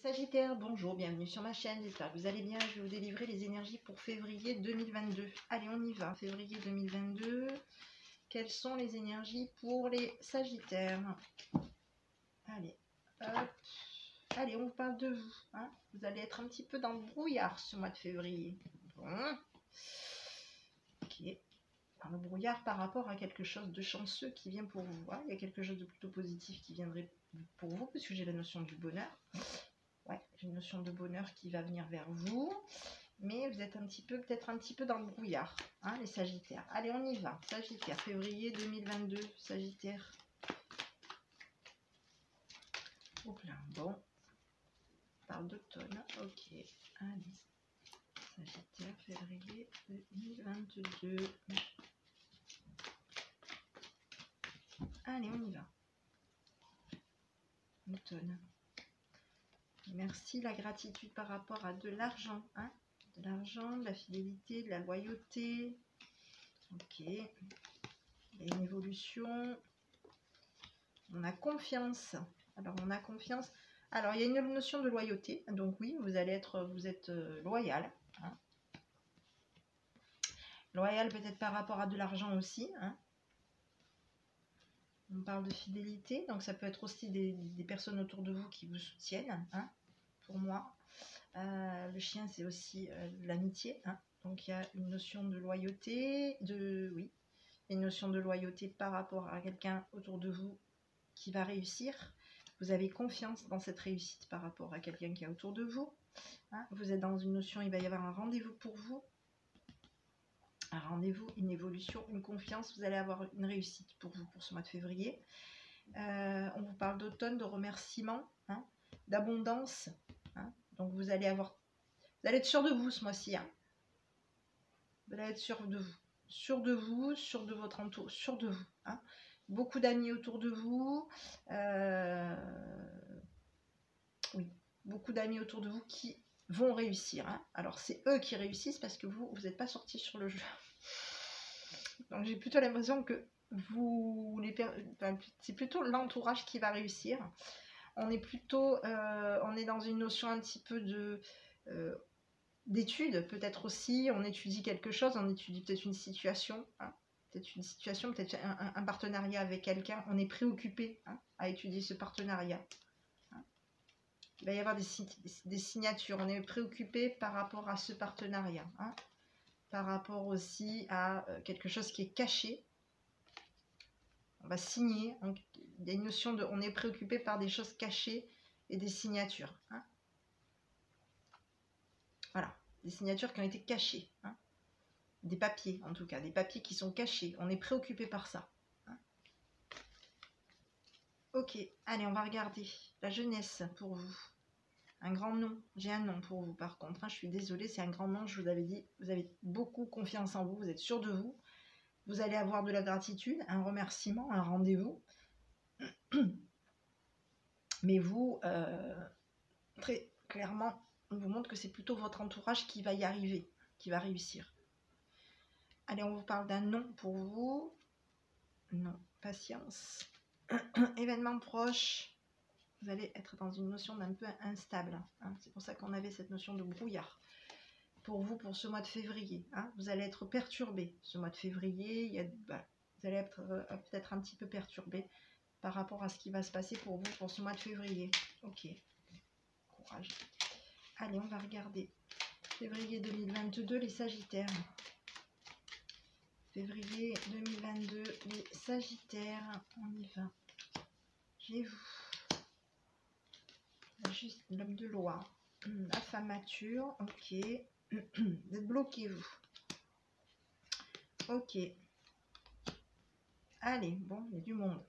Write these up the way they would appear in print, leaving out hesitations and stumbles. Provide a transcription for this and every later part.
Sagittaire, bonjour, bienvenue sur ma chaîne, j'espère que vous allez bien. Je vais vous délivrer les énergies pour février 2022. Allez, on y va, février 2022. Quelles sont les énergies pour les Sagittaires? Allez, hop. Allez, on vous parle de vous. Hein. Vous allez être un petit peu dans le brouillard ce mois de février. Bon. Ok. Dans le brouillard par rapport à quelque chose de chanceux qui vient pour vous. Hein. Il y a quelque chose de plutôt positif qui viendrait pour vous, puisque j'ai la notion du bonheur. Ouais, j'ai une notion de bonheur qui va venir vers vous, mais vous êtes un petit peu, peut-être un petit peu dans le brouillard, hein, les Sagittaires. Allez, on y va. Sagittaire, février 2022, Sagittaire. Hop là, bon. On parle d'automne, ok. Allez, Sagittaire, février 2022. Allez, on y va. Automne. Merci, la gratitude par rapport à de l'argent, hein, de l'argent, de la fidélité, de la loyauté. Ok. Il y a une évolution. On a confiance. Alors, on a confiance. Alors, il y a une notion de loyauté. Donc, oui, vous êtes loyal. Hein. Loyal peut-être par rapport à de l'argent aussi. Hein. On parle de fidélité. Donc, ça peut être aussi des personnes autour de vous qui vous soutiennent. Hein. Pour moi, le chien, c'est aussi l'amitié. Hein. Donc, il y a une notion de loyauté. Oui, une notion de loyauté par rapport à quelqu'un autour de vous qui va réussir. Vous avez confiance dans cette réussite par rapport à quelqu'un qui est autour de vous. Hein. Vous êtes dans une notion, il va y avoir un rendez-vous pour vous. Un rendez-vous, une évolution, une confiance. Vous allez avoir une réussite pour vous pour ce mois de février. On vous parle d'automne, de remerciements, hein, d'abondance. Hein. Donc vous allez être sûr de vous ce mois-ci. Hein. Vous allez être sûr de vous. Sûr de vous, sûr de votre entourage, sûr de vous. Hein. Beaucoup d'amis autour de vous. Oui, beaucoup d'amis autour de vous qui vont réussir. Hein. Alors, c'est eux qui réussissent parce que vous n'êtes pas sortis sur le jeu. Donc, j'ai plutôt l'impression que c'est plutôt l'entourage qui va réussir. On est dans une notion un petit peu d'études, peut-être aussi. On étudie quelque chose, on étudie peut-être une situation. Hein. Peut-être un partenariat avec quelqu'un. On est préoccupé, hein, à étudier ce partenariat. Hein. Il va y avoir des signatures. On est préoccupé par rapport à ce partenariat. Hein. Par rapport aussi à quelque chose qui est caché. On va signer. Il y a une notion de... On est préoccupé par des choses cachées et des signatures. Hein. Voilà. Des signatures qui ont été cachées. Hein. Des papiers, en tout cas, des papiers qui sont cachés. On est préoccupé par ça. Hein. Ok, allez, on va regarder la jeunesse pour vous. Un grand nom. J'ai un nom pour vous, par contre. Hein, je suis désolée, c'est un grand nom, je vous avais dit. Vous avez beaucoup confiance en vous, vous êtes sûr de vous. Vous allez avoir de la gratitude, un remerciement, un rendez-vous. Mais vous, très clairement, on vous montre que c'est plutôt votre entourage qui va y arriver, qui va réussir. Allez, on vous parle d'un nom pour vous. Non, patience. Événement proche. Vous allez être dans une notion d'un peu instable. Hein. C'est pour ça qu'on avait cette notion de brouillard. Pour vous, pour ce mois de février. Hein. Vous allez être perturbé. Ce mois de février, vous allez être peut-être un petit peu perturbé par rapport à ce qui va se passer pour vous pour ce mois de février. Ok. Courage. Allez, on va regarder. Février 2022, les Sagittaires. Février 2022, les Sagittaires. On y va. J'ai vous. Juste l'homme de loi. La femme mature. Ok. Vous êtes bloqué, vous. Ok. Allez, bon, il y a du monde.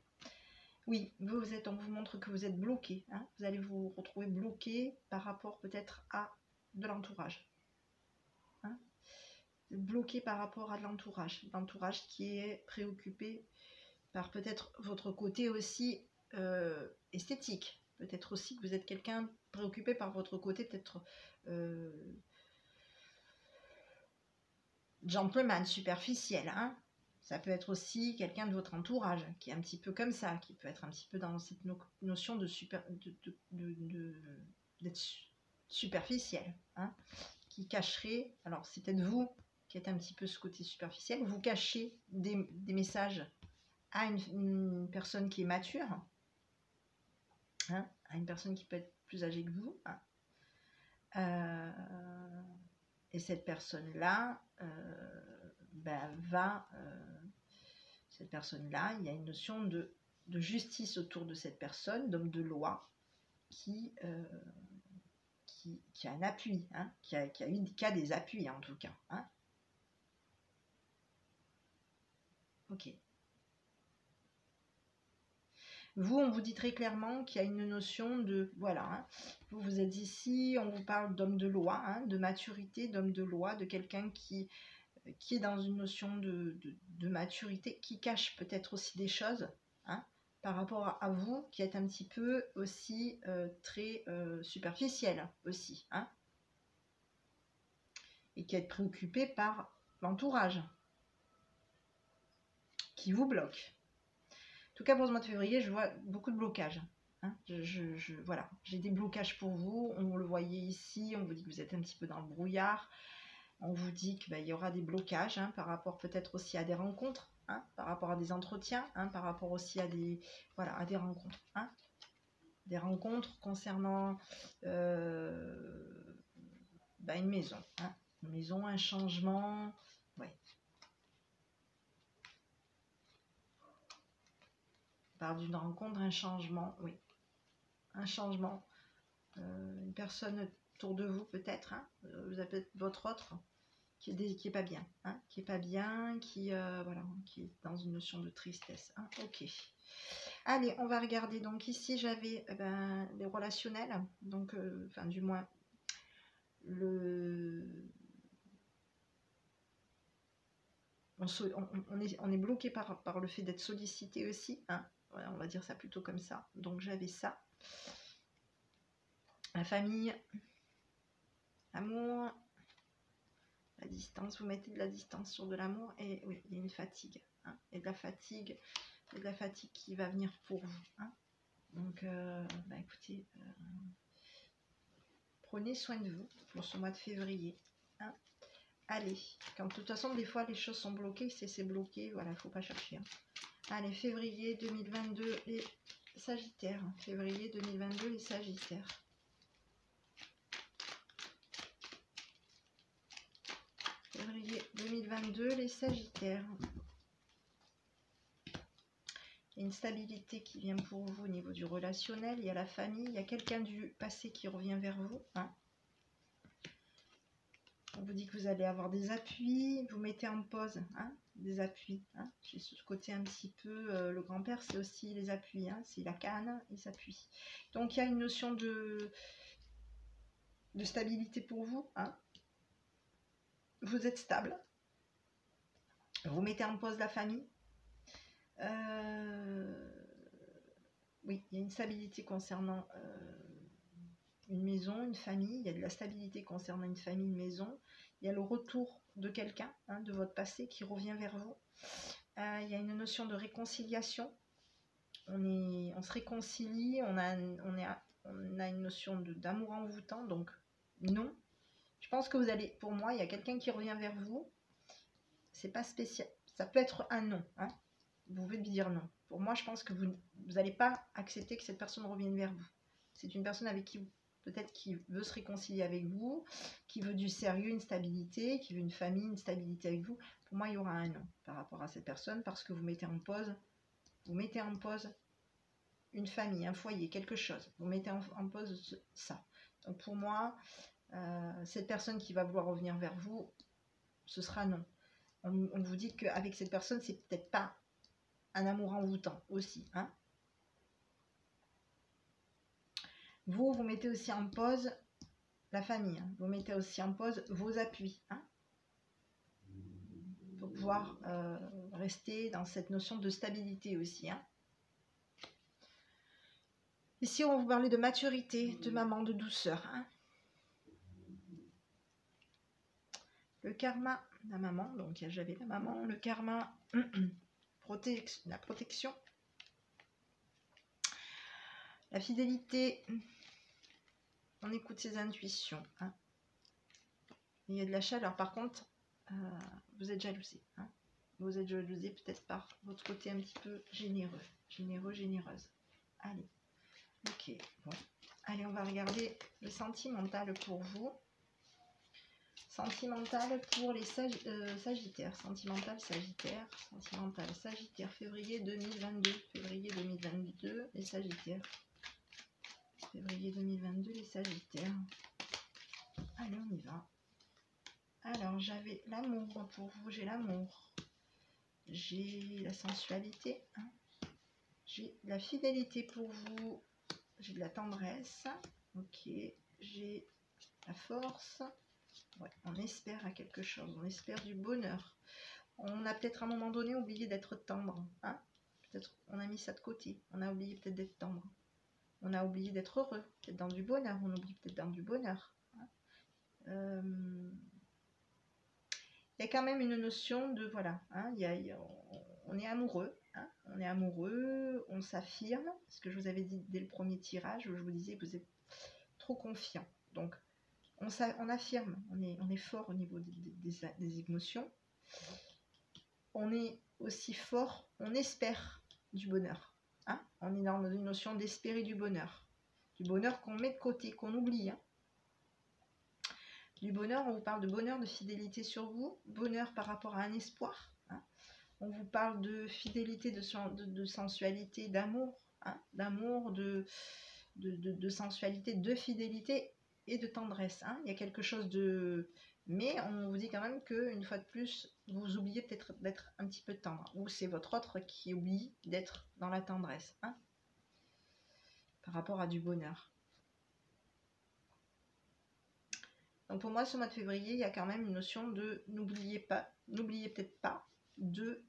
Oui, on vous montre que vous êtes bloqué. Hein. Vous allez vous retrouver bloqué par rapport peut-être à de l'entourage. Hein. Bloqué par rapport à de l'entourage. L'entourage qui est préoccupé par peut-être votre côté aussi esthétique. Peut-être aussi que vous êtes quelqu'un préoccupé par votre côté, peut-être gentleman, superficiel. Hein. Ça peut être aussi quelqu'un de votre entourage qui est un petit peu comme ça, qui peut être un petit peu dans cette notion de d'être superficiel, hein, qui cacherait, alors c'est peut-être vous qui êtes un petit peu ce côté superficiel, vous cachez des messages à une personne qui est mature, hein, à une personne qui peut être plus âgée que vous, hein. Et cette personne-là cette personne-là, il y a une notion de justice autour de cette personne, d'homme de loi, qui a un appui, hein, qui a des appuis en tout cas, hein. Ok. Vous, on vous dit très clairement qu'il y a une notion de, voilà, hein, vous êtes ici, on vous parle d'homme de loi, hein, de maturité, d'homme de loi, de quelqu'un qui est dans une notion de maturité, qui cache peut-être aussi des choses, hein, par rapport à vous, qui êtes un petit peu aussi très superficiel aussi, hein, et qui êtes préoccupé par l'entourage, qui vous bloque. En tout cas, pour ce mois de février, je vois beaucoup de blocages. Hein. Voilà, j'ai des blocages pour vous. On le voyait ici, on vous dit que vous êtes un petit peu dans le brouillard. On vous dit qu'il y aura des blocages, hein, par rapport peut-être aussi à des rencontres, hein, par rapport à des entretiens, hein, par rapport aussi à des, voilà, à des rencontres. Hein. Des rencontres concernant une maison. Hein. Une maison, un changement. Ouais. On parle d'une rencontre, un changement, oui. Un changement. Une personne autour de vous peut-être, hein, vous avez peut-être votre autre qui est pas bien, hein, qui est pas bien, voilà, qui est dans une notion de tristesse, hein. Ok. Allez, on va regarder. Donc ici j'avais les relationnels, donc enfin du moins on est bloqué par le fait d'être sollicité aussi, hein. Voilà, on va dire ça plutôt comme ça. Donc j'avais ça. La famille, l'amour, la distance, vous mettez de la distance sur de l'amour, et oui, il y a une fatigue, hein, et de la fatigue qui va venir pour vous, hein. Donc écoutez, prenez soin de vous pour ce mois de février, hein. Allez, quand de toute façon des fois les choses sont bloquées, c'est bloqué, voilà, il ne faut pas chercher, hein. Allez, février 2022, les Sagittaires, février 2022, les Sagittaires. Février 2022, les Sagittaires. Il y a une stabilité qui vient pour vous au niveau du relationnel. Il y a la famille, il y a quelqu'un du passé qui revient vers vous, hein. On vous dit que vous allez avoir des appuis, vous mettez en pause, hein, des appuis, hein. J'ai ce côté un petit peu, le grand-père c'est aussi les appuis, hein, c'est la canne, il s'appuie. Donc il y a une notion de stabilité pour vous, hein. Vous êtes stable, vous mettez en pause la famille. Oui, il y a une stabilité concernant une maison, une famille, il y a de la stabilité concernant une famille, une maison, il y a le retour de quelqu'un, hein, de votre passé qui revient vers vous. Il y a une notion de réconciliation, on se réconcilie, on a une notion d'amour envoûtant, donc non. Je pense que vous allez, pour moi, il y a quelqu'un qui revient vers vous, c'est pas spécial, ça peut être un non, hein. Vous pouvez lui dire non. Pour moi, je pense que vous n'allez pas accepter que cette personne revienne vers vous. C'est une personne avec qui peut-être qui veut se réconcilier avec vous, qui veut du sérieux, une stabilité, qui veut une famille, une stabilité avec vous. Pour moi, il y aura un non par rapport à cette personne parce que vous mettez en pause une famille, un foyer, quelque chose. Vous mettez en pause ça. Donc pour moi, cette personne qui va vouloir revenir vers vous, ce sera non. On vous dit qu'avec cette personne, c'est peut-être pas un amour envoûtant aussi, hein. Vous mettez aussi en pause la famille, hein. Vous mettez aussi en pause vos appuis, hein, pour pouvoir rester dans cette notion de stabilité aussi, hein. Ici, on va vous parler de maturité, de maman, de douceur, hein. Le karma, la maman, donc j'avais la maman, le karma, la protection, la fidélité, on écoute ses intuitions. Hein. Il y a de la chaleur. Par contre, vous êtes jalousé. Hein. Vous êtes jalousé peut-être par votre côté un petit peu généreux. Généreux, généreuse. Allez. Ok. Bon. Allez, on va regarder le sentimental pour vous. Sentimental pour les Sagittaires. Sentimental Sagittaire. Sentimental Sagittaire. Février 2022. Février 2022. Les Sagittaires. Février 2022. Les Sagittaires. Allez, on y va. Alors, j'avais l'amour pour vous. J'ai l'amour. J'ai la sensualité. Hein. J'ai la fidélité pour vous. J'ai de la tendresse. Ok. J'ai la force. Ouais, on espère à quelque chose. On espère du bonheur. On a peut-être à un moment donné oublié d'être tendre. Hein. Peut-être on a mis ça de côté. On a oublié peut-être d'être tendre. On a oublié d'être heureux. Peut-être dans du bonheur. On oublie peut-être dans du bonheur. Hein. Il y a quand même une notion de, voilà, hein, on est amoureux, hein, on est amoureux, on s'affirme, ce que je vous avais dit dès le premier tirage, où je vous disais que vous êtes trop confiant. Donc, on affirme, on est fort au niveau des émotions. On est aussi fort, on espère du bonheur. Hein, on est dans une notion d'espérer du bonheur qu'on met de côté, qu'on oublie. Hein. Du bonheur, on vous parle de bonheur, de fidélité sur vous, bonheur par rapport à un espoir. Hein. On vous parle de fidélité, de sensualité, d'amour, hein, d'amour, de sensualité, de fidélité et de tendresse. Hein. Il y a quelque chose de... Mais on vous dit quand même qu'une fois de plus, vous oubliez peut-être d'être un petit peu tendre. Ou c'est votre autre qui oublie d'être dans la tendresse. Hein, par rapport à du bonheur. Donc pour moi, ce mois de février, il y a quand même une notion de n'oubliez peut-être pas de,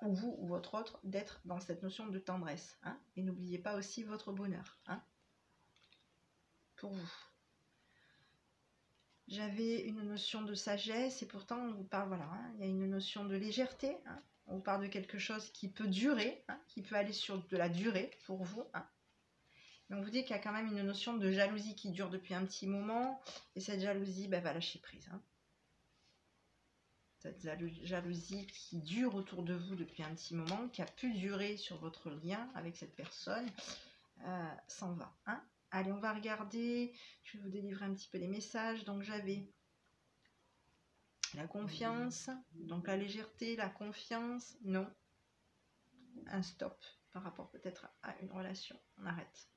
ou vous ou votre autre, d'être dans cette notion de tendresse. Hein, et n'oubliez pas aussi votre bonheur. Hein, pour vous. J'avais une notion de sagesse et pourtant on vous parle, voilà, hein, il y a une notion de légèreté. Hein, on vous parle de quelque chose qui peut durer, hein, qui peut aller sur de la durée pour vous. Hein. Mais on vous dit qu'il y a quand même une notion de jalousie qui dure depuis un petit moment. Et cette jalousie va lâcher prise. Hein. Cette jalousie qui dure autour de vous depuis un petit moment, qui a pu durer sur votre lien avec cette personne, s'en va. Hein. Allez, on va regarder. Je vais vous délivrer un petit peu les messages. Donc j'avais la confiance. Donc la légèreté, la confiance. Non. Un stop par rapport peut-être à une relation. On arrête.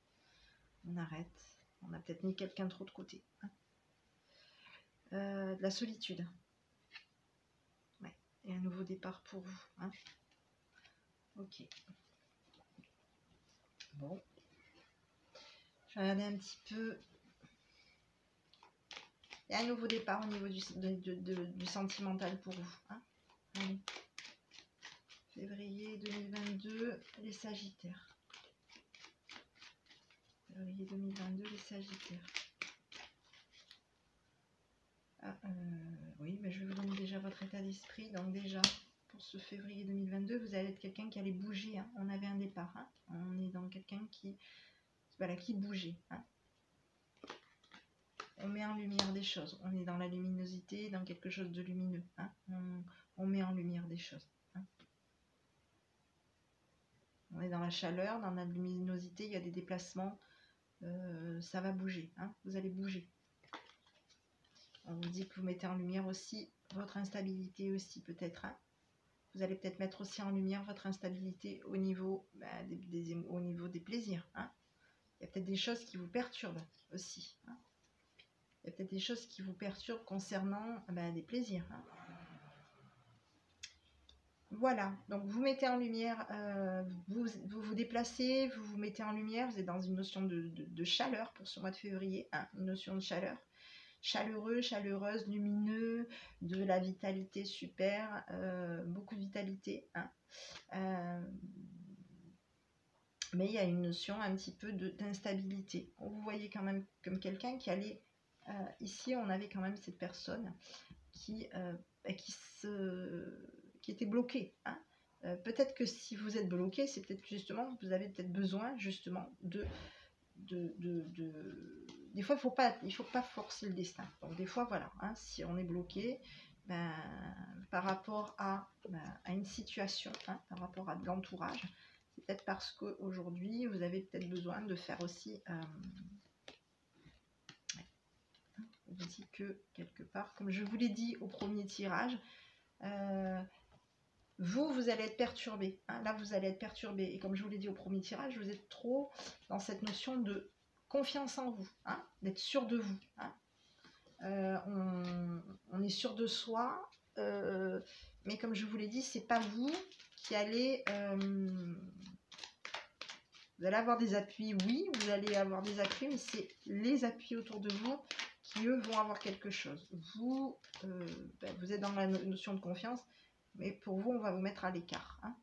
On arrête. On a peut-être mis quelqu'un trop de côté. Hein. De la solitude. Ouais. Et un nouveau départ pour vous. Hein. Ok. Bon. Je vais regarder un petit peu. Il y a un nouveau départ au niveau du sentimental pour vous. Hein. Allez. Février 2022, les Sagittaires. Février 2022, les Sagittaires. Ah, oui, mais je vais vous donner déjà votre état d'esprit. Donc déjà, pour ce février 2022, vous allez être quelqu'un qui allait bouger. Hein. On avait un départ. Hein. On est dans quelqu'un qui bougeait. Hein. On met en lumière des choses. On est dans la luminosité, dans quelque chose de lumineux. Hein. On met en lumière des choses. Hein. On est dans la chaleur, dans la luminosité, il y a des déplacements. Ça va bouger. Hein. Vous allez bouger. On vous dit que vous mettez en lumière aussi votre instabilité aussi peut-être. Hein. Vous allez peut-être mettre aussi en lumière votre instabilité au niveau, au niveau des plaisirs. Hein. Il y a peut-être des choses qui vous perturbent aussi. Hein. Il y a peut-être des choses qui vous perturbent concernant des plaisirs. Hein. Voilà, donc vous mettez en lumière, vous déplacez, vous vous mettez en lumière, vous êtes dans une notion de chaleur pour ce mois de février, hein, une notion de chaleur. Chaleureux, chaleureuse, lumineux, de la vitalité super, beaucoup de vitalité. Hein. Mais il y a une notion un petit peu d'instabilité. Vous voyez quand même comme quelqu'un qui allait... ici, on avait quand même cette personne qui était bloquée. Hein. Peut-être que si vous êtes bloqué, c'est peut-être justement, vous avez peut-être besoin justement des fois, il faut pas forcer le destin. Donc des fois, voilà, hein, si on est bloqué, ben, par rapport à une situation, hein, par rapport à de l'entourage, c'est peut-être parce qu'aujourd'hui, vous avez peut-être besoin de faire aussi... on vous dit que quelque part, comme je vous l'ai dit au premier tirage, vous allez être perturbé. Hein, là, vous allez être perturbé. Et comme je vous l'ai dit au premier tirage, vous êtes trop dans cette notion de confiance en vous, hein, d'être sûr de vous. Hein. On est sûr de soi, mais comme je vous l'ai dit, c'est pas vous qui allez... vous allez avoir des appuis, oui, vous allez avoir des appuis, mais c'est les appuis autour de vous qui, eux, vont avoir quelque chose. Vous, vous êtes dans la notion de confiance, mais pour vous, on va vous mettre à l'écart. Hein.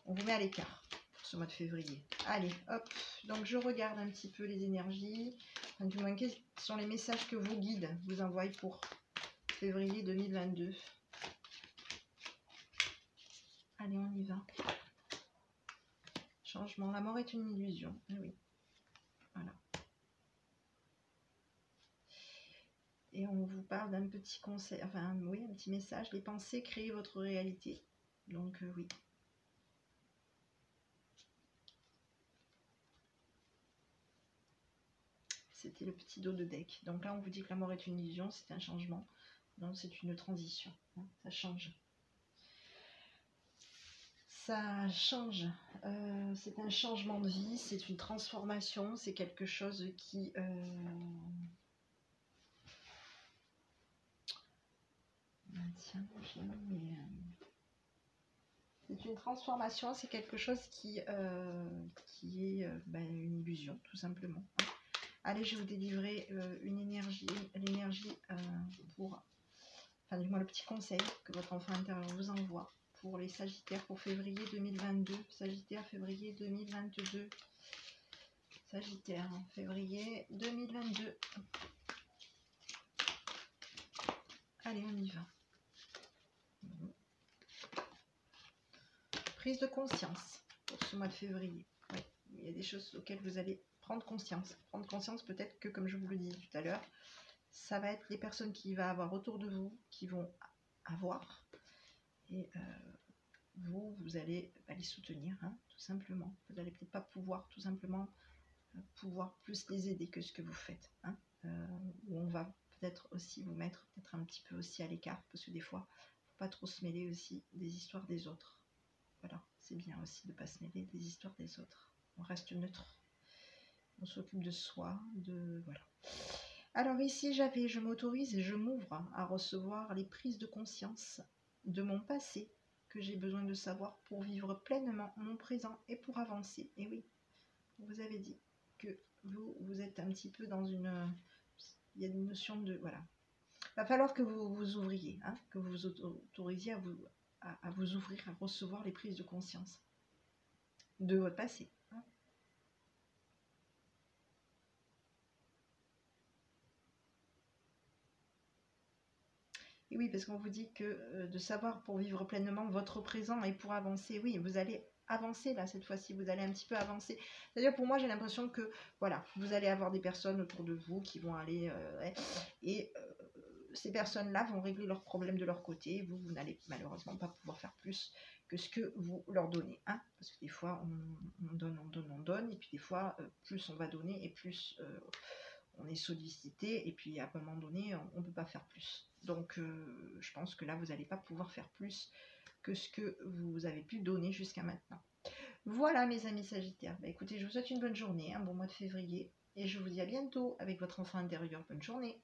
On vous met à l'écart pour ce mois de février. Allez, hop. Donc, je regarde un petit peu les énergies. Enfin, du moins, quels sont les messages que vos guides vous envoient pour février 2022. Allez, on y va. Changement. La mort est une illusion. Ah oui. Voilà. Et on vous parle d'un petit conseil, enfin oui, un petit message. Les pensées créent votre réalité. Donc oui. C'était le petit dos de deck. Donc là, on vous dit que la mort est une illusion, c'est un changement. Donc c'est une transition. Hein, ça change. Ça change. C'est un changement de vie, c'est une transformation, c'est quelque chose qui... Tiens, c'est une transformation, c'est quelque chose qui est une illusion, tout simplement. Allez, je vais vous délivrer une énergie, l'énergie pour, enfin du moins le petit conseil que votre enfant intérieur vous envoie pour les Sagittaires pour février 2022. Sagittaire, février 2022. Sagittaire, février 2022. Allez, on y va. Prise de conscience pour ce mois de février. Oui, il y a des choses auxquelles vous allez prendre conscience. Prendre conscience peut-être que, comme je vous le disais tout à l'heure, ça va être les personnes qui vont avoir autour de vous, qui vont avoir. Et vous allez les soutenir, hein, tout simplement. Vous n'allez peut-être pas pouvoir, tout simplement, pouvoir plus les aider que ce que vous faites. Hein, où on va peut-être aussi vous mettre peut-être un petit peu aussi à l'écart, parce que des fois, il ne faut pas trop se mêler aussi des histoires des autres. Voilà, c'est bien aussi de ne pas se mêler des histoires des autres. On reste neutre. On s'occupe de soi, voilà. Alors ici, je m'autorise et je m'ouvre à recevoir les prises de conscience de mon passé que j'ai besoin de savoir pour vivre pleinement mon présent et pour avancer. Et oui, vous avez dit que vous êtes un petit peu dans une... il y a une notion de... Voilà. Il va falloir que vous vous ouvriez, hein, que vous vous autorisiez à vous ouvrir, à recevoir les prises de conscience de votre passé. Hein. Et oui, parce qu'on vous dit que de savoir pour vivre pleinement votre présent et pour avancer, oui, vous allez avancer là cette fois-ci, vous allez un petit peu avancer. C'est-à-dire pour moi, j'ai l'impression que, voilà, vous allez avoir des personnes autour de vous qui vont aller... ces personnes-là vont régler leurs problèmes de leur côté. Vous n'allez malheureusement pas pouvoir faire plus que ce que vous leur donnez. Hein, parce que des fois, on donne. Et puis des fois, plus on va donner et plus on est sollicité. Et puis à un moment donné, on ne peut pas faire plus. Donc, je pense que là, vous n'allez pas pouvoir faire plus que ce que vous avez pu donner jusqu'à maintenant. Voilà, mes amis Sagittaires. Bah, écoutez, je vous souhaite une bonne journée, un bon mois de février. Et je vous dis à bientôt avec votre enfant intérieur. Bonne journée.